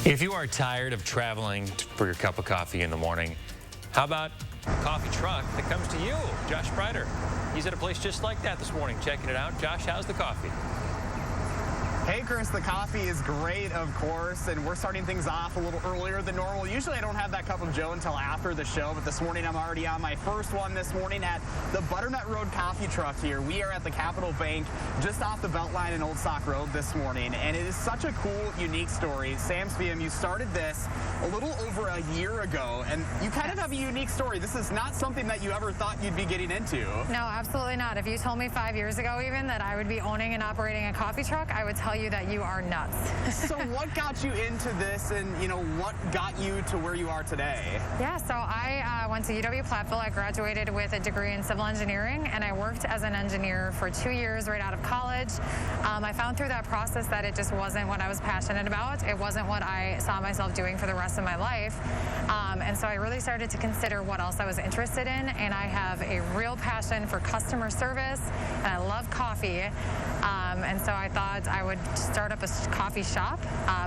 If you are tired of traveling for your cup of coffee in the morning, how about a coffee truck that comes to you? Josh Sprider. He's at a place just like that this morning, checking it out. Josh, how's the coffee? Hey, Chris, the coffee is great, of course, and we're starting things off a little earlier than normal. Usually I don't have that cup of joe until after the show, but this morning I'm already on my first one this morning at the Butternut Road Coffee Truck here. We are at the Capital Bank just off the Beltline in Old Sauk Road this morning, and it is such a cool, unique story. Sam Spiam, you started this a little over a year ago, and you kind of have a unique story. This is not something that you ever thought you'd be getting into. No, absolutely not. If you told me 5 years ago even that I would be owning and operating a coffee truck, I would tell you that you are nuts. So what got you into this, and what got you to where you are today? Yeah, so I went to UW-Platteville. I graduated with a degree in civil engineering, and I worked as an engineer for 2 years right out of college. I found through that process that it just wasn't what I was passionate about. It wasn't what I saw myself doing for the rest of my life. And so I really started to consider what else I was interested in, and I have a real passion for customer service, and I love coffee. And so I thought I would start up a coffee shop.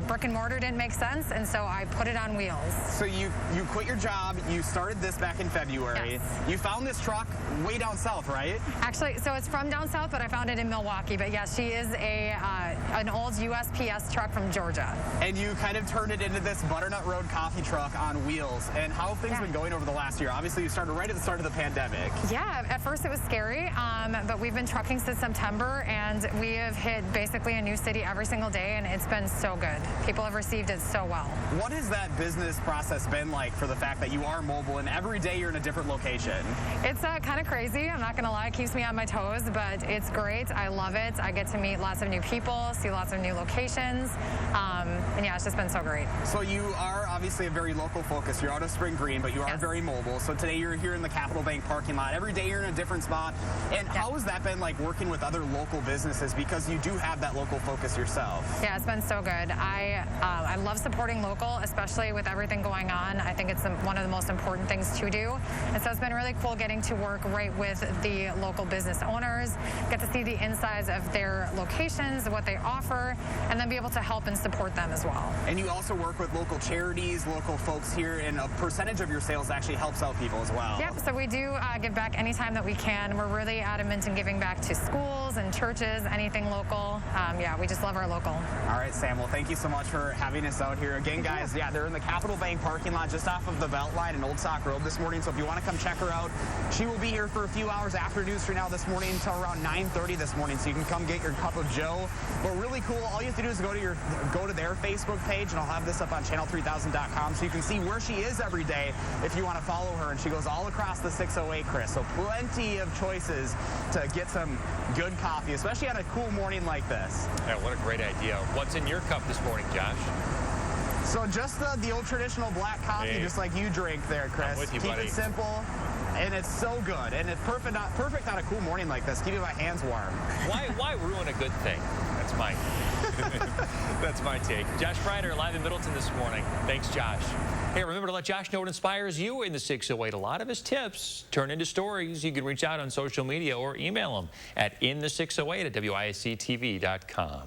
Brick and mortar didn't make sense, and so I put it on wheels. So you quit your job, you started this back in February. Yes. You found this truck way down south, right? Actually, so it's from down south, but I found it in Milwaukee. But yes, she is an old USPS truck from Georgia. And you kind of turned it into this Butternut Road Coffee Truck on wheels. And how have things been going over the last year? Obviously, you started right at the start of the pandemic. Yeah, at first it was scary, but we've been trucking since September, and we have hit basically a new city every single day, and it's been so good. People have received it so well. What has that business process been like for the fact that you are mobile and every day you're in a different location? It's kind of crazy. I'm not going to lie. It keeps me on my toes, but it's great. I love it. I get to meet lots of new people, see lots of new locations, and yeah, it's just been so great. So you are obviously a very local focus. You're out of Spring Green, but you are very mobile. So today you're here in the Capital Bank parking lot. Every day you're in a different spot. And how has that been like working with other local businesses, because you do have that local focus yourself? Yeah, it's been so good. I love supporting local, especially with everything going on. I think it's one of the most important things to do. And so it's been really cool getting to work right with the local business owners, get to see the insides of their locations, what they offer, and then be able to help and support them as well. And you also work with local charities, local folks here, and a percentage of your sales actually helps out people as well. Yep, so we do give back anytime that we can. We're really adamant in giving back to schools and churches, anything local. Yeah, we just love our local. All right, Sam, well, thank you so much for having us out here. Again, guys, yeah, they're in the Capital Bank parking lot just off of the Beltline in Old Sauk Road this morning, so if you want to come check her out, she will be here for a few hours after news for now this morning until around 9:30 this morning, so you can come get your cup of joe. But really cool, all you have to do is go to their Facebook page, and I'll have this up on channel3000.com, so you can see where she is every day if you want to follow her, and she goes all across the 608, Chris, so plenty of choices to get some good coffee, especially on a cool morning like this. Yeah, what a great idea. What's in your cup this morning, Josh? So just the old traditional black coffee, just like you drink there, Chris. I'm with you, Keep buddy. it simple, and it's so good, and it's perfect on a cool morning like this. Keeping my hands warm. Why ruin a good thing? That's my take. Josh Sprider live in Middleton this morning. Thanks, Josh. Hey, remember to let Josh know what inspires you in the 608. A lot of his tips turn into stories. You can reach out on social media or email him at inthe608@wisctv.com.